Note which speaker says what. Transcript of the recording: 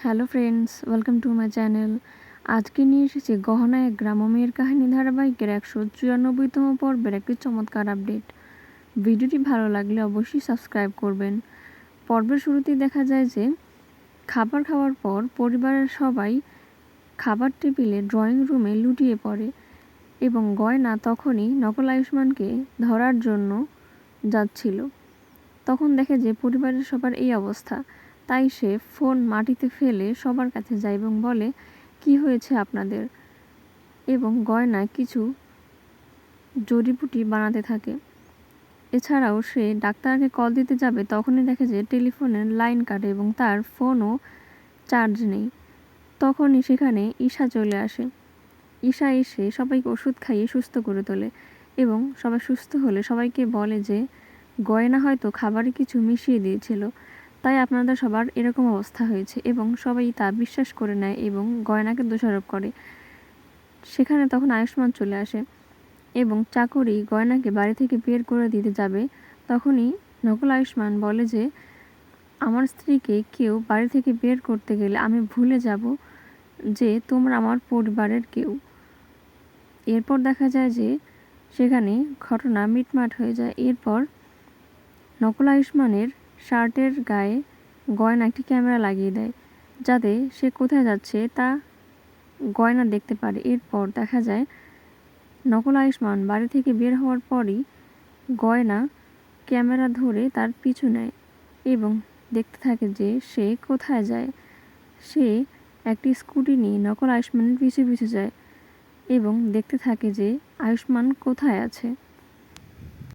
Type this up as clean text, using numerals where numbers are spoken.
Speaker 1: Hello friends, welcome to my channel. আজকে নিয়ে এসেছি গহনা এক গ্রাম্য মেয়ের কাহিনী ধারাবাহিকের 194তম পর্বের একটি চমৎকার আপডেট। ভিডিওটি ভালো লাগলে অবশ্যই সাবস্ক্রাইব করবেন। পর্বের শুরুতেই দেখা যায় যে খাবার খাওয়ার পর পরিবারের সবাই খাবার টেবিলে ড্রয়িং রুমে লুটিয়ে পড়ে এবং গয়না তখনই নকল আয়ুষ্মানকে ধরার জন্য যাচ্ছিল। তখন দেখে যে পরিবারের সবার এই অবস্থা, তাই সে ফোন মাটিতে ফেলে সবার কাছে যায় এবং বলে, কি হয়েছে আপনাদের? এবং গয়না কিছু জড়িবুটি বানাতে থাকে। এছাড়াও সে ডাক্তারকে কল দিতে যাবে, তখনই দেখে যে টেলিফোনের লাইন কাটে এবং তার ফোনও চার্জ নেই। তখনই সেখানে ঈশা চলে আসে। ঈশা এসে সবাইকে ওষুধ খাইয়ে সুস্থ করে তোলে এবং সবাই সুস্থ হলে সবাইকে বলে যে গয়না হয়তো খাবারে কিছু মিশিয়ে দিয়েছিল, তাই আপনাদের সবার এরকম অবস্থা হয়েছে এবং সবাই তা বিশ্বাস করে নেয় এবং গয়নাকে দোষারোপ করে। সেখানে তখন আয়ুষ্মান চলে আসে এবং চাকরি গয়নাকে বাড়ি থেকে বের করে দিতে যাবে। তখনই নকল আয়ুষ্মান বলে যে আমার স্ত্রীকে কেউ বাড়ি থেকে বের করতে গেলে আমি ভুলে যাব যে তোমরা আমার পরিবারের কেউ। এরপর দেখা যায় যে সেখানে ঘটনা মিটমাট হয়ে যায়। এরপর নকল আয়ুষ্মানের শার্টের গায়ে গয়না একটি ক্যামেরা লাগিয়ে দেয়, যাতে সে কোথায় যাচ্ছে তা গয়না দেখতে পারে। এরপর দেখা যায় নকল আয়ুষ্মান বাড়ি থেকে বের হওয়ার পরই গয়না ক্যামেরা ধরে তার পিছু নেয় এবং দেখতে থাকে যে সে কোথায় যায়। সে একটি স্কুটি নিয়ে নকল আয়ুষ্মানের পিছু পিছু যায় এবং দেখতে থাকে যে আয়ুষ্মান কোথায় আছে।